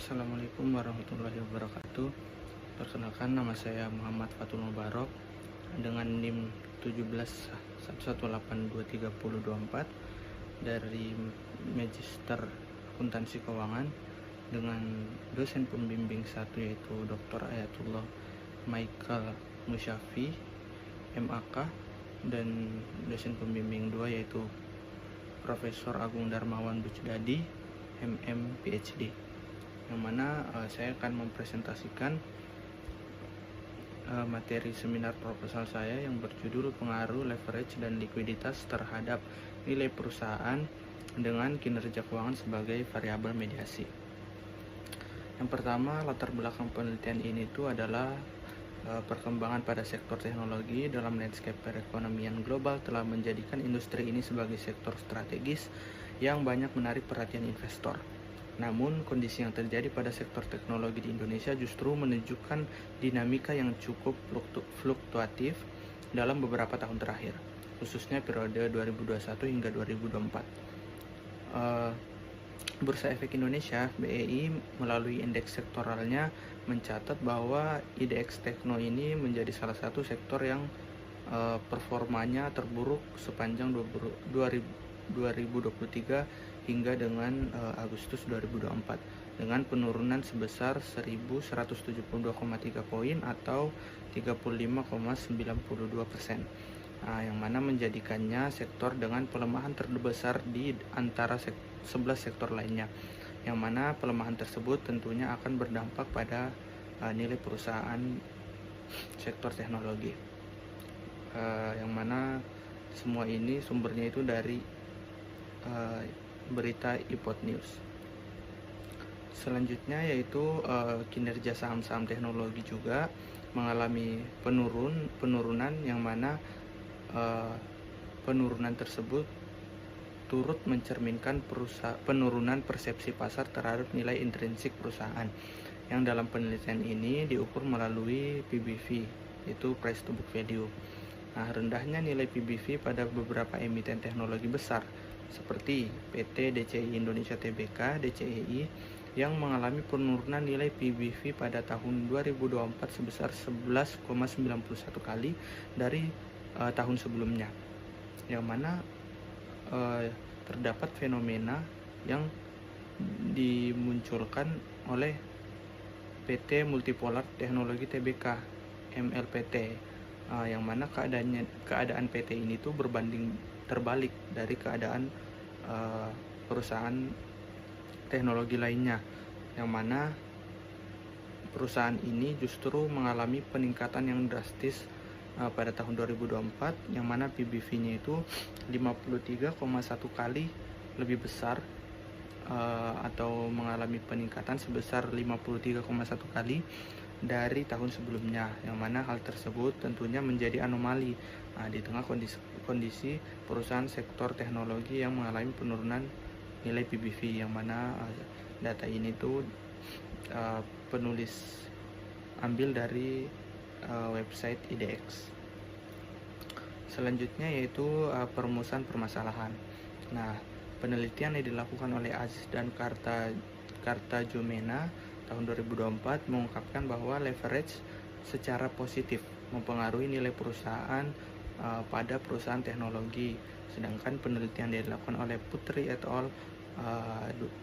Assalamualaikum warahmatullahi wabarakatuh. Perkenalkan, nama saya Muhammad Fatul Mubarok dengan NIM 1711823024 dari Magister Akuntansi Keuangan dengan dosen pembimbing 1 yaitu Dr. Ayatullah Michael Musyafi MAK, dan dosen pembimbing 2 yaitu Profesor Agung Darmawan Bucdadi MM PhD, yang mana saya akan mempresentasikan materi seminar proposal saya yang berjudul pengaruh leverage dan likuiditas terhadap nilai perusahaan dengan kinerja keuangan sebagai variabel mediasi. Yang pertama, latar belakang penelitian ini adalah perkembangan pada sektor teknologi dalam landscape perekonomian global telah menjadikan industri ini sebagai sektor strategis yang banyak menarik perhatian investor. Namun, kondisi yang terjadi pada sektor teknologi di Indonesia justru menunjukkan dinamika yang cukup fluktuatif dalam beberapa tahun terakhir, khususnya periode 2021 hingga 2024. Bursa Efek Indonesia (BEI) melalui indeks sektoralnya mencatat bahwa IDX Tekno ini menjadi salah satu sektor yang performanya terburuk sepanjang 2023 hingga dengan Agustus 2024, dengan penurunan sebesar 1.172,3 poin atau 35,92%. Yang mana menjadikannya sektor dengan pelemahan terbesar di antara 11 sektor lainnya, yang mana pelemahan tersebut tentunya akan berdampak pada nilai perusahaan sektor teknologi, yang mana semua ini sumbernya itu dari berita iPod News. Selanjutnya yaitu kinerja saham-saham teknologi juga mengalami penurunan, yang mana penurunan tersebut turut mencerminkan penurunan persepsi pasar terhadap nilai intrinsik perusahaan, yang dalam penelitian ini diukur melalui PBV, yaitu Price to Book Value. Rendahnya nilai PBV pada beberapa emiten teknologi besar seperti PT DCI Indonesia Tbk (DCEI) yang mengalami penurunan nilai PBV pada tahun 2024 sebesar 11,91 kali dari tahun sebelumnya, yang mana terdapat fenomena yang dimunculkan oleh PT Multipolar Teknologi Tbk (MLPT), yang mana keadaan PT ini tuh terbalik dari keadaan perusahaan teknologi lainnya, yang mana perusahaan ini justru mengalami peningkatan yang drastis pada tahun 2024, yang mana PBV-nya itu 53,1 kali lebih besar, atau mengalami peningkatan sebesar 53,1 kali dari tahun sebelumnya, yang mana hal tersebut tentunya menjadi anomali di tengah kondisi perusahaan sektor teknologi yang mengalami penurunan nilai PBV, yang mana data ini tuh penulis ambil dari website IDX. Selanjutnya yaitu perumusan permasalahan. Penelitian yang dilakukan oleh Aziz dan Kartajomena tahun 2024 mengungkapkan bahwa leverage secara positif mempengaruhi nilai perusahaan pada perusahaan teknologi, sedangkan penelitian yang dilakukan oleh Putri et al.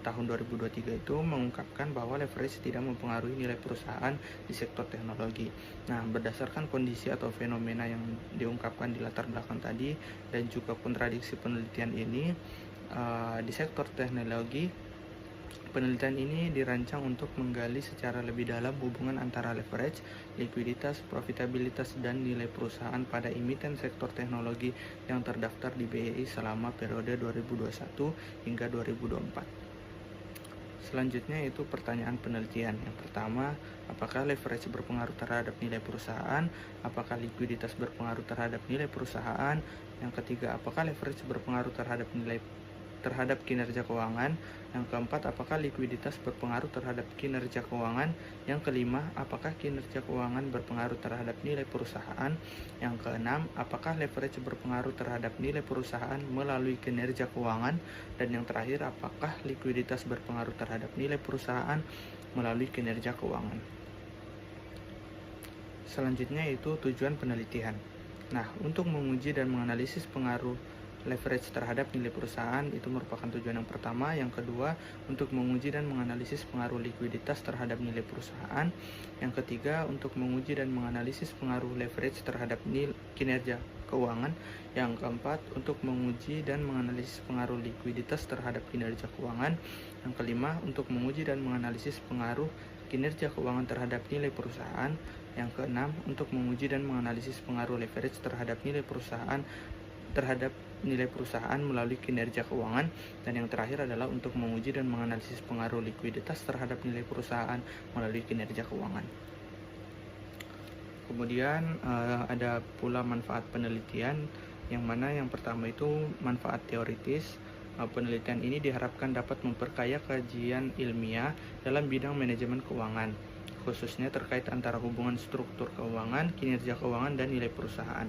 Tahun 2023 itu mengungkapkan bahwa leverage tidak mempengaruhi nilai perusahaan di sektor teknologi. Berdasarkan kondisi atau fenomena yang diungkapkan di latar belakang tadi dan juga kontradiksi penelitian ini, di sektor teknologi, penelitian ini dirancang untuk menggali secara lebih dalam hubungan antara leverage, likuiditas, profitabilitas, dan nilai perusahaan pada emiten sektor teknologi yang terdaftar di BEI selama periode 2021 hingga 2024. Selanjutnya yaitu pertanyaan penelitian. Yang pertama, apakah leverage berpengaruh terhadap nilai perusahaan? Apakah likuiditas berpengaruh terhadap nilai perusahaan? Yang ketiga, apakah leverage berpengaruh terhadap kinerja keuangan? Yang keempat, apakah likuiditas berpengaruh terhadap kinerja keuangan? Yang kelima, apakah kinerja keuangan berpengaruh terhadap nilai perusahaan? Yang keenam, apakah leverage berpengaruh terhadap nilai perusahaan melalui kinerja keuangan? Dan yang terakhir, apakah likuiditas berpengaruh terhadap nilai perusahaan? melalui kinerja keuangan. Selanjutnya yaitu tujuan penelitian. Nah, untuk menguji dan menganalisis pengaruh leverage terhadap nilai perusahaan itu merupakan tujuan yang pertama. Yang kedua, untuk menguji dan menganalisis pengaruh likuiditas terhadap nilai perusahaan. Yang ketiga, untuk menguji dan menganalisis pengaruh leverage terhadap kinerja keuangan. Yang keempat, untuk menguji dan menganalisis pengaruh likuiditas terhadap kinerja keuangan. Yang kelima, untuk menguji dan menganalisis pengaruh kinerja keuangan terhadap nilai perusahaan. Yang keenam, untuk menguji dan menganalisis pengaruh leverage terhadap nilai perusahaan melalui kinerja keuangan. Dan yang terakhir adalah untuk menguji dan menganalisis pengaruh likuiditas terhadap nilai perusahaan melalui kinerja keuangan. Kemudian ada pula manfaat penelitian, yang mana yang pertama itu manfaat teoritis. Penelitian ini diharapkan dapat memperkaya kajian ilmiah dalam bidang manajemen keuangan, khususnya terkait antara hubungan struktur keuangan, kinerja keuangan, dan nilai perusahaan.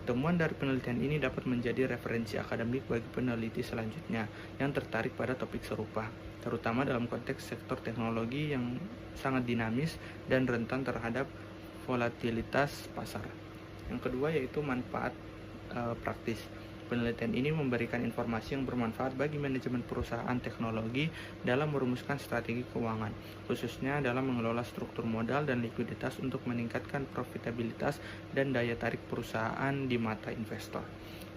Temuan dari penelitian ini dapat menjadi referensi akademik bagi peneliti selanjutnya yang tertarik pada topik serupa, terutama dalam konteks sektor teknologi yang sangat dinamis dan rentan terhadap volatilitas pasar. Yang kedua yaitu manfaat praktis. Penelitian ini memberikan informasi yang bermanfaat bagi manajemen perusahaan teknologi dalam merumuskan strategi keuangan, khususnya dalam mengelola struktur modal dan likuiditas untuk meningkatkan profitabilitas dan daya tarik perusahaan di mata investor.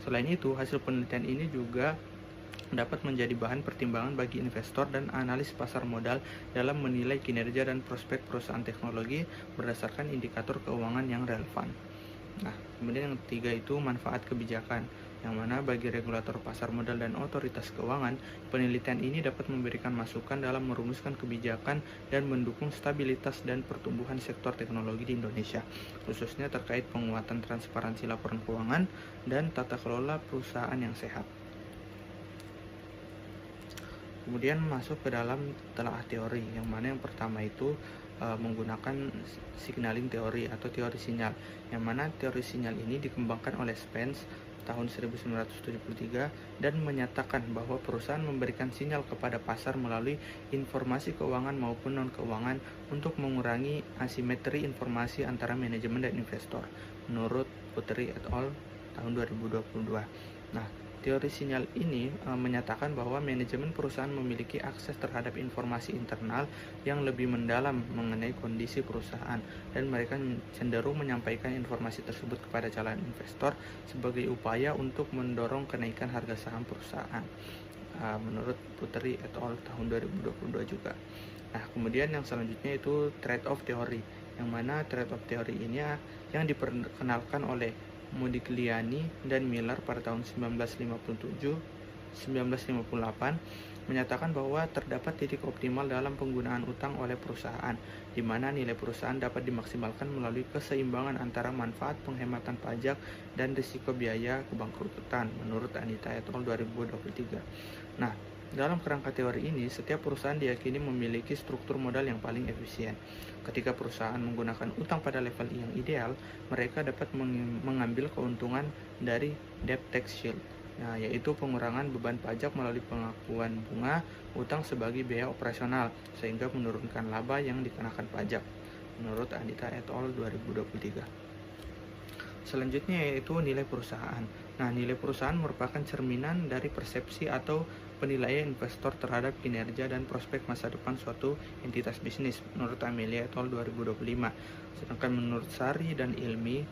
Selain itu, hasil penelitian ini juga dapat menjadi bahan pertimbangan bagi investor dan analis pasar modal dalam menilai kinerja dan prospek perusahaan teknologi berdasarkan indikator keuangan yang relevan. Kemudian yang ketiga itu manfaat kebijakan, yang mana bagi regulator pasar modal dan otoritas keuangan, penelitian ini dapat memberikan masukan dalam merumuskan kebijakan dan mendukung stabilitas dan pertumbuhan sektor teknologi di Indonesia, khususnya terkait penguatan transparansi laporan keuangan dan tata kelola perusahaan yang sehat. Kemudian masuk ke dalam telaah teori, yang mana yang pertama itu menggunakan signaling teori atau teori sinyal, yang mana teori sinyal ini dikembangkan oleh Spence tahun 1973 dan menyatakan bahwa perusahaan memberikan sinyal kepada pasar melalui informasi keuangan maupun non-keuangan untuk mengurangi asimetri informasi antara manajemen dan investor, menurut Putri et al. Tahun 2022. Teori sinyal ini menyatakan bahwa manajemen perusahaan memiliki akses terhadap informasi internal yang lebih mendalam mengenai kondisi perusahaan, dan mereka cenderung menyampaikan informasi tersebut kepada calon investor sebagai upaya untuk mendorong kenaikan harga saham perusahaan, menurut Putri et al. Tahun 2022 juga. Kemudian yang selanjutnya itu trade-off teori, yang mana trade-off teori ini yang diperkenalkan oleh Modigliani dan Miller pada tahun 1958 menyatakan bahwa terdapat titik optimal dalam penggunaan utang oleh perusahaan, di mana nilai perusahaan dapat dimaksimalkan melalui keseimbangan antara manfaat penghematan pajak dan risiko biaya kebangkrutan, menurut Anita et al. 2023. Dalam kerangka teori ini, setiap perusahaan diyakini memiliki struktur modal yang paling efisien. Ketika perusahaan menggunakan utang pada level yang ideal, mereka dapat mengambil keuntungan dari debt tax shield, yaitu pengurangan beban pajak melalui pengakuan bunga utang sebagai biaya operasional, sehingga menurunkan laba yang dikenakan pajak, menurut Anita et al. 2023. Selanjutnya yaitu nilai perusahaan. Nilai perusahaan merupakan cerminan dari persepsi atau penilaian investor terhadap kinerja dan prospek masa depan suatu entitas bisnis, menurut Amelia et al. 2025. Sedangkan menurut Sari dan Ilmi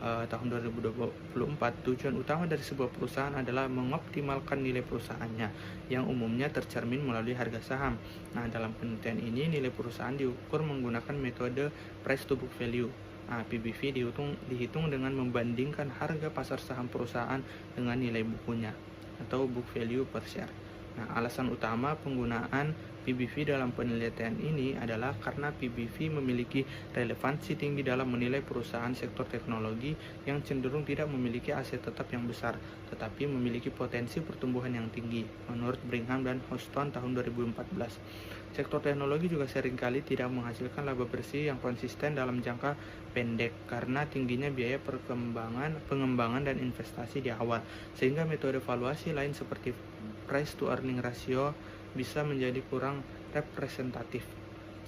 tahun 2024, tujuan utama dari sebuah perusahaan adalah mengoptimalkan nilai perusahaannya yang umumnya tercermin melalui harga saham. Dalam penelitian ini, nilai perusahaan diukur menggunakan metode price to book value. PBV dihitung dengan membandingkan harga pasar saham perusahaan dengan nilai bukunya atau book value per share. Alasan utama penggunaan PBV dalam penelitian ini adalah karena PBV memiliki relevansi tinggi dalam menilai perusahaan sektor teknologi yang cenderung tidak memiliki aset tetap yang besar, tetapi memiliki potensi pertumbuhan yang tinggi, menurut Brigham dan Houston tahun 2014. Sektor teknologi juga seringkali tidak menghasilkan laba bersih yang konsisten dalam jangka pendek karena tingginya biaya pengembangan dan investasi di awal, sehingga metode valuasi lain seperti price to earning ratio bisa menjadi kurang representatif.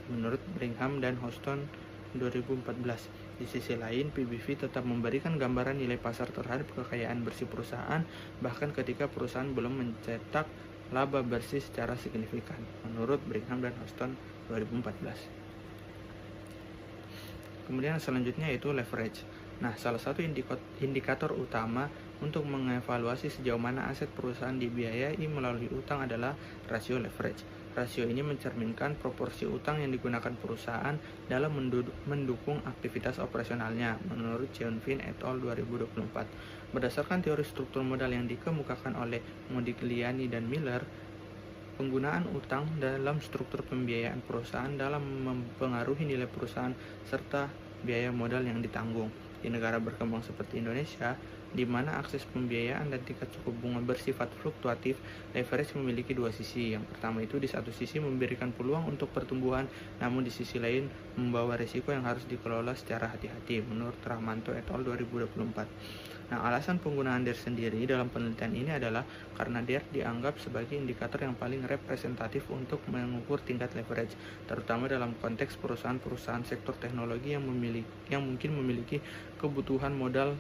menurut Brigham dan Houston 2014. Di sisi lain, PBV tetap memberikan gambaran nilai pasar terhadap kekayaan bersih perusahaan bahkan ketika perusahaan belum mencetak laba bersih secara signifikan, menurut Brigham dan Houston 2014. Kemudian selanjutnya yaitu leverage. Nah, salah satu indikator utama untuk mengevaluasi sejauh mana aset perusahaan dibiayai melalui utang adalah rasio leverage. Rasio ini mencerminkan proporsi utang yang digunakan perusahaan dalam mendukung aktivitas operasionalnya, menurut Cheonfin et al. 2024. Berdasarkan teori struktur modal yang dikemukakan oleh Modigliani dan Miller, penggunaan utang dalam struktur pembiayaan perusahaan dalam mempengaruhi nilai perusahaan serta biaya modal yang ditanggung. Di negara berkembang seperti Indonesia, di mana akses pembiayaan dan tingkat suku bunga bersifat fluktuatif, leverage memiliki dua sisi. Yang pertama itu di satu sisi memberikan peluang untuk pertumbuhan, namun di sisi lain membawa risiko yang harus dikelola secara hati-hati, menurut Rahmanto et al. 2024. Nah, alasan penggunaan DER sendiri dalam penelitian ini adalah karena DER dianggap sebagai indikator yang paling representatif untuk mengukur tingkat leverage, terutama dalam konteks perusahaan-perusahaan sektor teknologi yang mungkin memiliki kebutuhan modal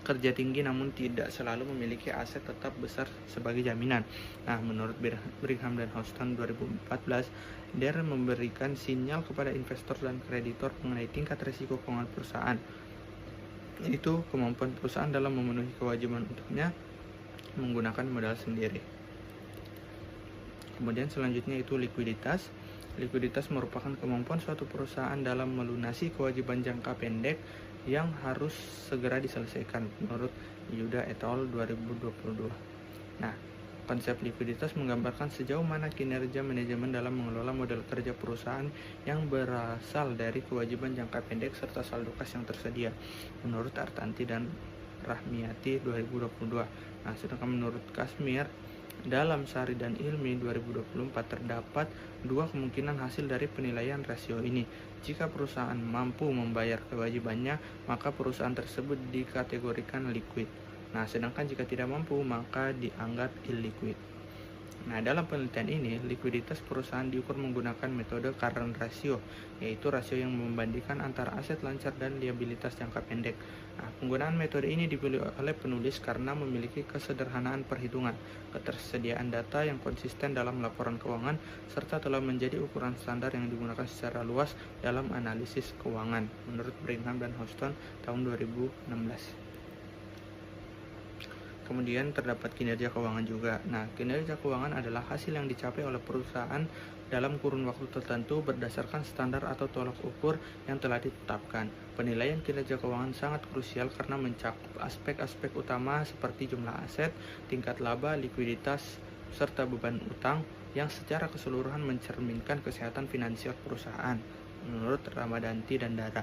kerja tinggi namun tidak selalu memiliki aset tetap besar sebagai jaminan. Nah, menurut Brigham dan Houston 2014, DER memberikan sinyal kepada investor dan kreditor mengenai tingkat risiko keuangan perusahaan, yaitu kemampuan perusahaan dalam memenuhi kewajiban untuknya menggunakan modal sendiri. Kemudian selanjutnya itu likuiditas. Likuiditas merupakan kemampuan suatu perusahaan dalam melunasi kewajiban jangka pendek yang harus segera diselesaikan, menurut Yuda et al. 2022. Nah, konsep likuiditas menggambarkan sejauh mana kinerja manajemen dalam mengelola modal kerja perusahaan yang berasal dari kewajiban jangka pendek serta saldo kas yang tersedia, menurut Artanti dan Rahmiati 2022. Nah, sedangkan menurut Kasmir dalam Sari dan Ilmi 2024 terdapat dua kemungkinan hasil dari penilaian rasio ini. Jika perusahaan mampu membayar kewajibannya, maka perusahaan tersebut dikategorikan liquid. Nah, sedangkan jika tidak mampu, maka dianggap illiquid. Nah, dalam penelitian ini, likuiditas perusahaan diukur menggunakan metode current ratio, yaitu rasio yang membandingkan antara aset lancar dan liabilitas jangka pendek. Nah, penggunaan metode ini dipilih oleh penulis karena memiliki kesederhanaan perhitungan, ketersediaan data yang konsisten dalam laporan keuangan, serta telah menjadi ukuran standar yang digunakan secara luas dalam analisis keuangan, menurut Brigham dan Houston tahun 2016. Kemudian terdapat kinerja keuangan juga. Nah, kinerja keuangan adalah hasil yang dicapai oleh perusahaan dalam kurun waktu tertentu berdasarkan standar atau tolak ukur yang telah ditetapkan. Penilaian kinerja keuangan sangat krusial karena mencakup aspek-aspek utama seperti jumlah aset, tingkat laba, likuiditas, serta beban utang yang secara keseluruhan mencerminkan kesehatan finansial perusahaan, menurut Ramadanti dan Dara.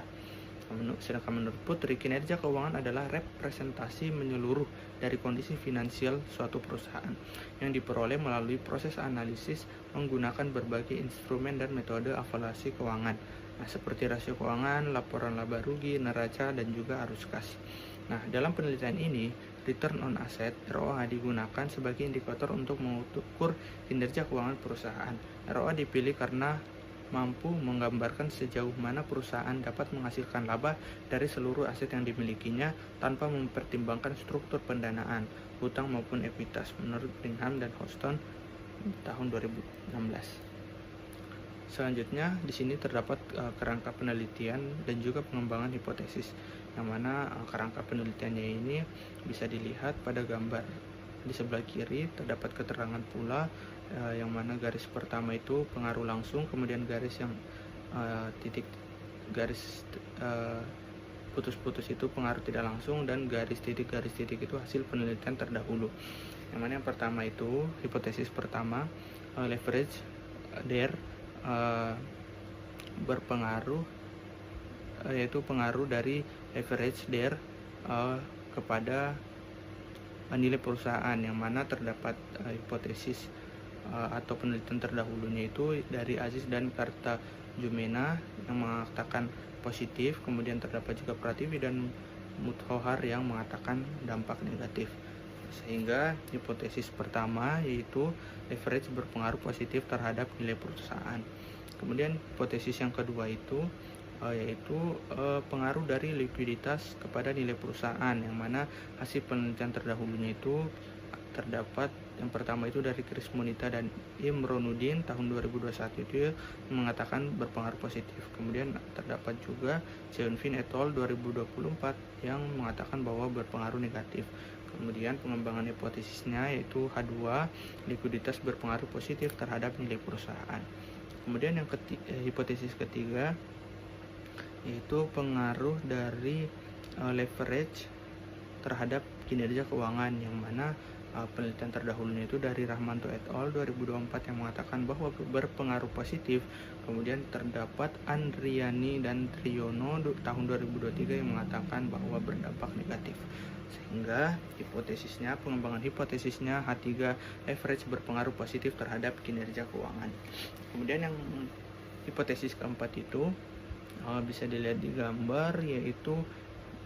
Sedangkan menurut Putri, kinerja keuangan adalah representasi menyeluruh dari kondisi finansial suatu perusahaan yang diperoleh melalui proses analisis menggunakan berbagai instrumen dan metode evaluasi keuangan. Nah, seperti rasio keuangan, laporan laba rugi, neraca, dan juga arus kas. Nah, dalam penelitian ini, return on asset (ROA) digunakan sebagai indikator untuk mengukur kinerja keuangan perusahaan. ROA dipilih karena mampu menggambarkan sejauh mana perusahaan dapat menghasilkan laba dari seluruh aset yang dimilikinya tanpa mempertimbangkan struktur pendanaan, hutang maupun ekuitas, menurut Brigham dan Houston tahun 2016. Selanjutnya, di sini terdapat kerangka penelitian dan juga pengembangan hipotesis, yang mana kerangka penelitiannya ini bisa dilihat pada gambar di sebelah kiri. Terdapat keterangan pula yang mana garis pertama itu pengaruh langsung, kemudian garis yang putus-putus itu pengaruh tidak langsung, dan garis titik itu hasil penelitian terdahulu. Yang mana yang pertama itu hipotesis pertama, leverage DER berpengaruh, yaitu pengaruh dari leverage DER kepada nilai perusahaan, yang mana terdapat hipotesis atau penelitian terdahulunya itu dari Aziz dan Kartajumena yang mengatakan positif, kemudian terdapat juga Prativi dan Muthohar yang mengatakan dampak negatif. Sehingga hipotesis pertama yaitu leverage berpengaruh positif terhadap nilai perusahaan. Kemudian hipotesis yang kedua itu yaitu pengaruh dari likuiditas kepada nilai perusahaan, yang mana hasil penelitian terdahulunya itu terdapat yang pertama itu dari Chris Monita dan Imronuddin tahun 2021 itu mengatakan berpengaruh positif. Kemudian terdapat juga Cheunfin et al 2024 yang mengatakan bahwa berpengaruh negatif. Kemudian pengembangan hipotesisnya yaitu H2, likuiditas berpengaruh positif terhadap nilai perusahaan. Kemudian yang hipotesis ketiga yaitu pengaruh dari leverage terhadap kinerja keuangan, yang mana penelitian terdahulunya itu dari Rahmanto et al 2024 yang mengatakan bahwa berpengaruh positif. Kemudian terdapat Andriani dan Triyono tahun 2023 yang mengatakan bahwa berdampak negatif. Sehingga pengembangan hipotesisnya H3, leverage berpengaruh positif terhadap kinerja keuangan. Kemudian yang hipotesis keempat itu bisa dilihat di gambar, yaitu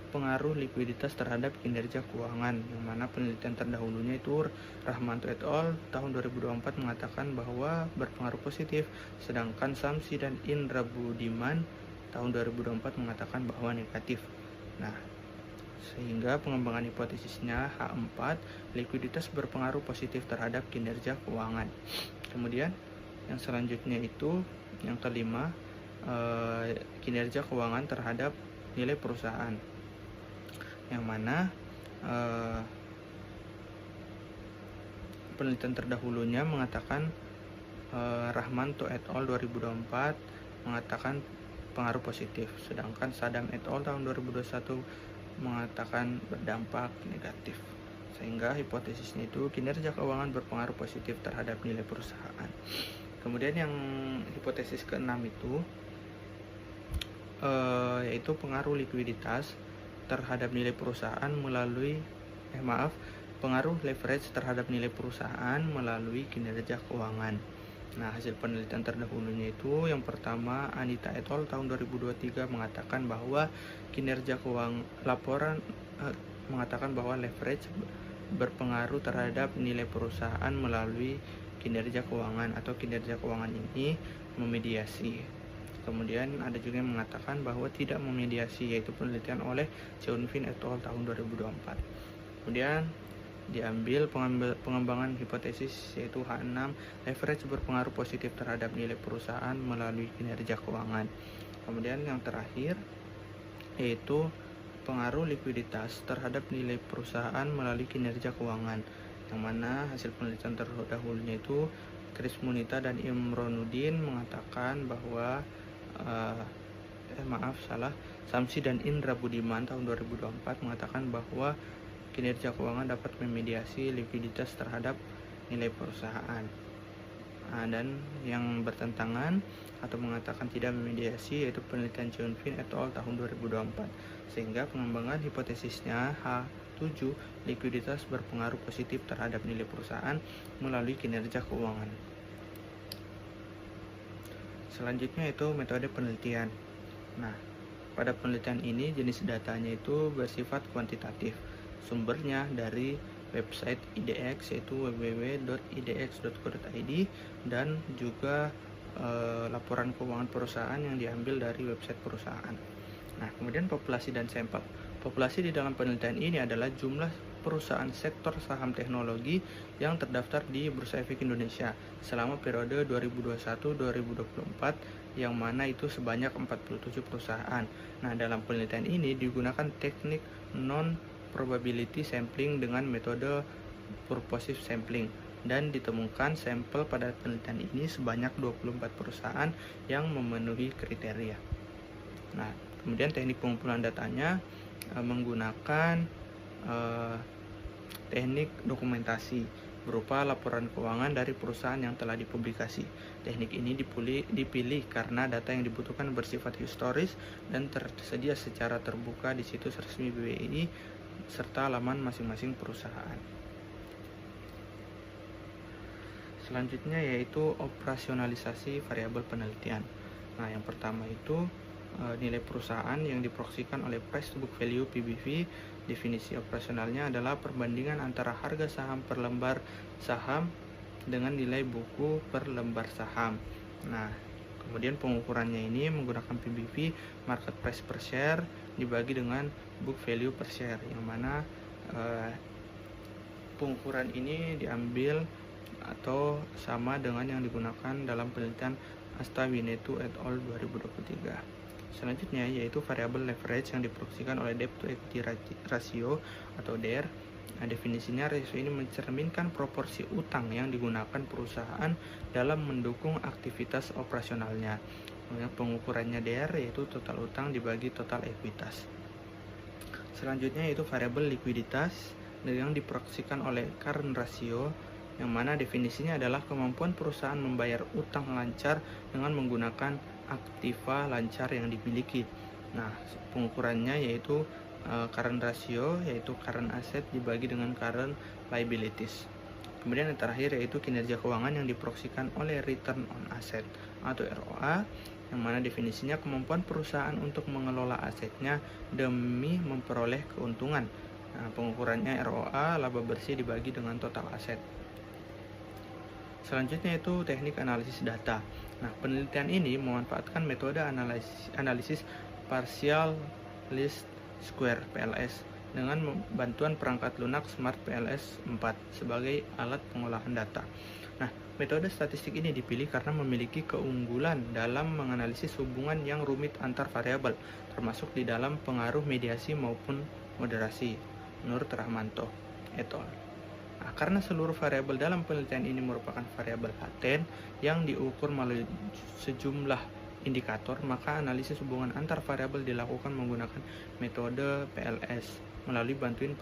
pengaruh likuiditas terhadap kinerja keuangan, yang mana penelitian terdahulunya itu Rahmanto et al tahun 2024 mengatakan bahwa berpengaruh positif, sedangkan Samsi dan Indra Budiman tahun 2024 mengatakan bahwa negatif. Nah, sehingga pengembangan hipotesisnya H4, likuiditas berpengaruh positif terhadap kinerja keuangan. Kemudian yang selanjutnya itu yang kelima, kinerja keuangan terhadap nilai perusahaan, yang mana penelitian terdahulunya mengatakan Rahmanto et al 2024 mengatakan pengaruh positif, sedangkan Sadam et al tahun 2021 mengatakan berdampak negatif. Sehingga hipotesisnya itu kinerja keuangan berpengaruh positif terhadap nilai perusahaan. Kemudian yang hipotesis keenam itu yaitu pengaruh likuiditas terhadap nilai perusahaan melalui pengaruh leverage terhadap nilai perusahaan melalui kinerja keuangan. Nah, hasil penelitian terdahulunya itu yang pertama Anita et al tahun 2023 mengatakan bahwa mengatakan bahwa leverage berpengaruh terhadap nilai perusahaan melalui kinerja keuangan, atau kinerja keuangan ini memediasi. Kemudian ada juga yang mengatakan bahwa tidak memediasi, yaitu penelitian oleh Cheunfin et al tahun 2024. Kemudian diambil pengembangan hipotesis yaitu H6, leverage berpengaruh positif terhadap nilai perusahaan melalui kinerja keuangan. Kemudian yang terakhir yaitu pengaruh likuiditas terhadap nilai perusahaan melalui kinerja keuangan, yang mana hasil penelitian terdahulunya itu Chris Monita dan Imronuddin mengatakan bahwa Samsi dan Indra Budiman tahun 2024 mengatakan bahwa kinerja keuangan dapat memediasi likuiditas terhadap nilai perusahaan. Dan yang bertentangan atau mengatakan tidak memediasi yaitu penelitian Cheunfin et al tahun 2024. Sehingga pengembangan hipotesisnya H7, likuiditas berpengaruh positif terhadap nilai perusahaan melalui kinerja keuangan. Selanjutnya itu metode penelitian. Nah, pada penelitian ini jenis datanya itu bersifat kuantitatif. Sumbernya dari website IDX yaitu www.idx.co.id, dan juga laporan keuangan perusahaan yang diambil dari website perusahaan. Nah, kemudian populasi dan sampel. Populasi di dalam penelitian ini adalah jumlah perusahaan sektor saham teknologi yang terdaftar di Bursa Efek Indonesia selama periode 2021-2024, yang mana itu sebanyak 47 perusahaan. Nah, dalam penelitian ini digunakan teknik non-probability sampling dengan metode purposive sampling, dan ditemukan sampel pada penelitian ini sebanyak 24 perusahaan yang memenuhi kriteria. Nah, kemudian teknik pengumpulan datanya menggunakan teknik dokumentasi berupa laporan keuangan dari perusahaan yang telah dipublikasi. Teknik ini dipilih karena data yang dibutuhkan bersifat historis dan tersedia secara terbuka di situs resmi BBI serta laman masing-masing perusahaan. Selanjutnya yaitu operasionalisasi variabel penelitian. Nah, yang pertama itu nilai perusahaan yang diproyeksikan oleh price to book value PBV. Definisi operasionalnya adalah perbandingan antara harga saham per lembar saham dengan nilai buku per lembar saham. Nah, Kemudian pengukurannya ini menggunakan PBV, market price per share, dibagi dengan book value per share, yang mana pengukuran ini diambil atau sama dengan yang digunakan dalam penelitian Asta Winnetou et al. 2023. Selanjutnya yaitu variable leverage yang diproyeksikan oleh debt to equity ratio atau DER. Nah, definisinya rasio ini mencerminkan proporsi utang yang digunakan perusahaan dalam mendukung aktivitas operasionalnya. Pengukurannya DER yaitu total utang dibagi total ekuitas. Selanjutnya yaitu variable likuiditas yang diproyeksikan oleh current ratio, yang mana definisinya adalah kemampuan perusahaan membayar utang lancar dengan menggunakan aktiva lancar yang dimiliki. Nah, pengukurannya yaitu current ratio, yaitu current asset dibagi dengan current liabilities. Kemudian yang terakhir yaitu kinerja keuangan yang diproyeksikan oleh return on asset atau ROA, yang mana definisinya kemampuan perusahaan untuk mengelola asetnya demi memperoleh keuntungan. Nah, pengukurannya ROA, laba bersih dibagi dengan total aset. Selanjutnya itu teknik analisis data. Nah, penelitian ini memanfaatkan metode analisis partial least square PLS dengan bantuan perangkat lunak Smart PLS 4 sebagai alat pengolahan data. Nah, metode statistik ini dipilih karena memiliki keunggulan dalam menganalisis hubungan yang rumit antar variabel, termasuk di dalam pengaruh mediasi maupun moderasi, menurut Rahmanto et al. Nah, karena seluruh variabel dalam penelitian ini merupakan variabel laten yang diukur melalui sejumlah indikator, maka analisis hubungan antar variabel dilakukan menggunakan metode PLS melalui bantuan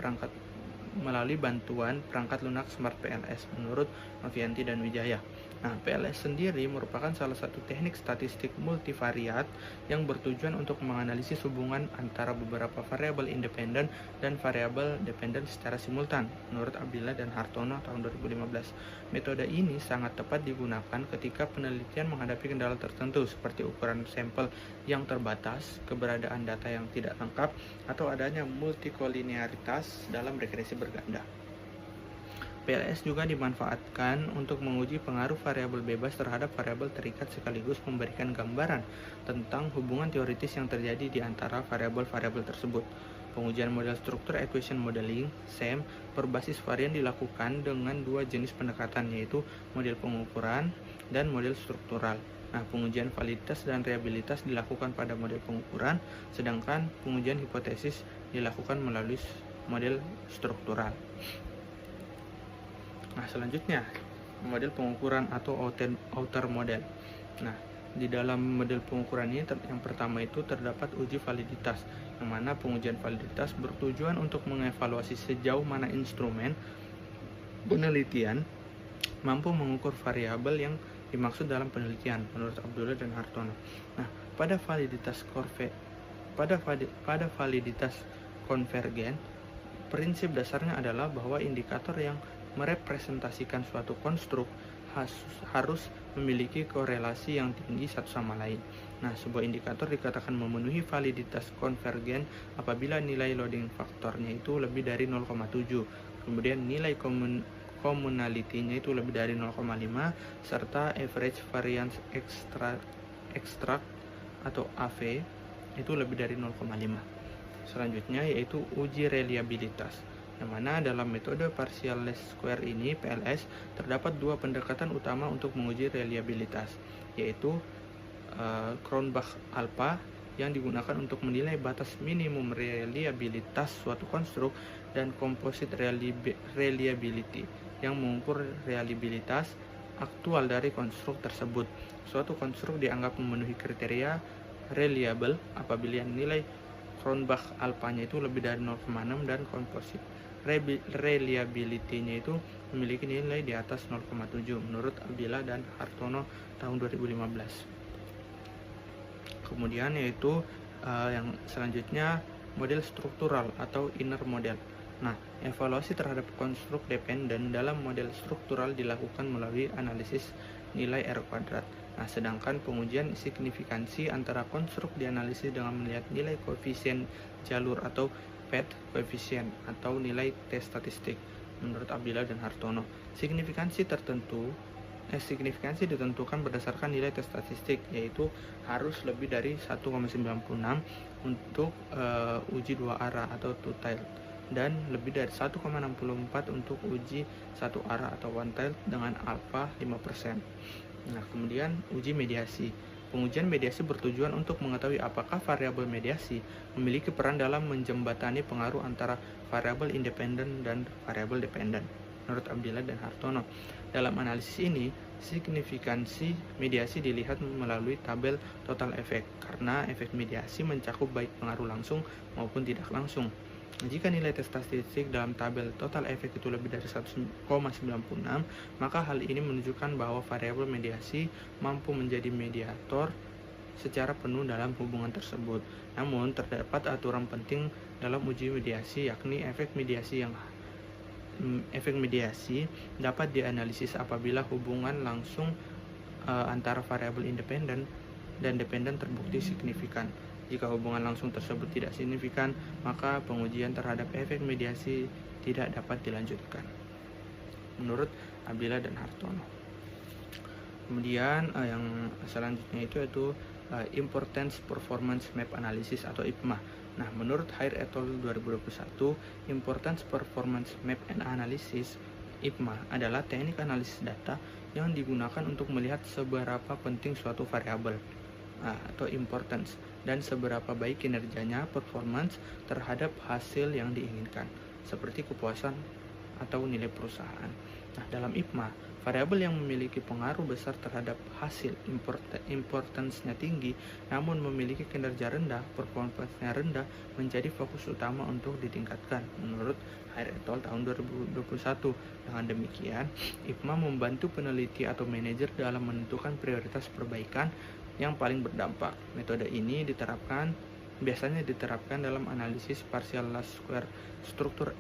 perangkat lunak Smart PLS menurut Novianti dan Wijaya. Nah, PLS sendiri merupakan salah satu teknik statistik multivariat yang bertujuan untuk menganalisis hubungan antara beberapa variabel independen dan variabel dependen secara simultan, menurut Abdillah dan Hartono tahun 2015. Metode ini sangat tepat digunakan ketika penelitian menghadapi kendala tertentu seperti ukuran sampel yang terbatas, keberadaan data yang tidak lengkap, atau adanya multikolinearitas dalam regresi berganda. PLS juga dimanfaatkan untuk menguji pengaruh variabel bebas terhadap variabel terikat sekaligus memberikan gambaran tentang hubungan teoritis yang terjadi di antara variabel-variabel tersebut. Pengujian model struktur equation modeling (SEM) berbasis varian dilakukan dengan dua jenis pendekatan, yaitu model pengukuran dan model struktural. Nah, pengujian validitas dan reliabilitas dilakukan pada model pengukuran, sedangkan pengujian hipotesis dilakukan melalui model struktural. Nah, selanjutnya model pengukuran atau outer model. Nah, di dalam model pengukuran ini yang pertama itu terdapat uji validitas, yang mana pengujian validitas bertujuan untuk mengevaluasi sejauh mana instrumen penelitian mampu mengukur variabel yang dimaksud dalam penelitian, menurut Abdullah dan Hartono. Nah, pada validitas konvergen, prinsip dasarnya adalah bahwa indikator yang merepresentasikan suatu konstruk harus memiliki korelasi yang tinggi satu sama lain. Nah, sebuah indikator dikatakan memenuhi validitas konvergen apabila nilai loading faktornya itu lebih dari 0,7, kemudian nilai commonality-nya itu lebih dari 0,5, serta average variance extract atau AV itu lebih dari 0,5. Selanjutnya yaitu uji reliabilitas, yang mana dalam metode partial least square ini PLS terdapat dua pendekatan utama untuk menguji reliabilitas, yaitu Cronbach-Alpha yang digunakan untuk menilai batas minimum reliabilitas suatu konstruk, dan composite reliability yang mengukur reliabilitas aktual dari konstruk tersebut. Suatu konstruk dianggap memenuhi kriteria reliable apabila nilai Cronbach-Alpha-nya itu lebih dari 0,6 dan composite reliability-nya itu memiliki nilai di atas 0,7 menurut Abdillah dan Hartono tahun 2015. Kemudian yaitu yang selanjutnya model struktural atau inner model. Nah, evaluasi terhadap konstruk dependen dalam model struktural dilakukan melalui analisis nilai R kuadrat. Nah, sedangkan pengujian signifikansi antara konstruk dianalisis dengan melihat nilai koefisien jalur atau path coefficient atau nilai T statistik menurut Abdillah dan Hartono. Signifikansi tertentu signifikansi ditentukan berdasarkan nilai tes statistik, yaitu harus lebih dari 1,96 untuk uji dua arah atau two-tailed, dan lebih dari 1,64 untuk uji satu arah atau one-tailed dengan alfa 5%. Nah, kemudian uji mediasi. Pengujian mediasi bertujuan untuk mengetahui apakah variabel mediasi memiliki peran dalam menjembatani pengaruh antara variabel independen dan variabel dependen. Menurut Abdillah dan Hartono, dalam analisis ini, signifikansi mediasi dilihat melalui tabel total efek, karena efek mediasi mencakup baik pengaruh langsung maupun tidak langsung. Jika nilai tes statistik dalam tabel total efek itu lebih dari 1,96, maka hal ini menunjukkan bahwa variabel mediasi mampu menjadi mediator secara penuh dalam hubungan tersebut. Namun, terdapat aturan penting dalam uji mediasi, yakni efek mediasi dapat dianalisis apabila hubungan langsung antara variabel independen dan dependen terbukti signifikan. Jika hubungan langsung tersebut tidak signifikan, maka pengujian terhadap efek mediasi tidak dapat dilanjutkan. Menurut Abdillah dan Hartono. Kemudian yang selanjutnya itu Importance Performance Map Analysis atau IPMA. Nah, menurut Hair et al. 2021, Importance Performance Map Analysis IPMA adalah teknik analisis data yang digunakan untuk melihat seberapa penting suatu variabel atau importance dan seberapa baik kinerjanya performance terhadap hasil yang diinginkan, seperti kepuasan atau nilai perusahaan. Nah, dalam IPMA, variabel yang memiliki pengaruh besar terhadap hasil importance-nya tinggi namun memiliki kinerja rendah, performance-nya rendah, menjadi fokus utama untuk ditingkatkan menurut Hair et al. Tahun 2021. Dengan demikian, IPMA membantu peneliti atau manajer dalam menentukan prioritas perbaikan yang paling berdampak. Metode ini biasanya diterapkan dalam analisis partial last square structure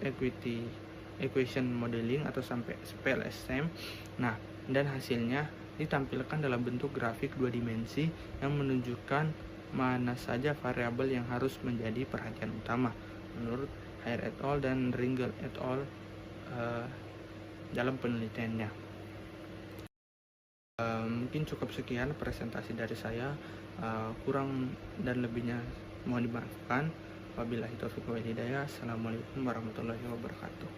equation modeling atau sampai PLSM. Nah, dan hasilnya ditampilkan dalam bentuk grafik dua dimensi yang menunjukkan mana saja variabel yang harus menjadi perhatian utama menurut Hair et al. Dan Ringel et al. Dalam penelitiannya. Mungkin cukup sekian presentasi dari saya, kurang dan lebihnya mohon dimaafkan. Wabillahi taufiq wal hidayah. Assalamualaikum warahmatullahi wabarakatuh.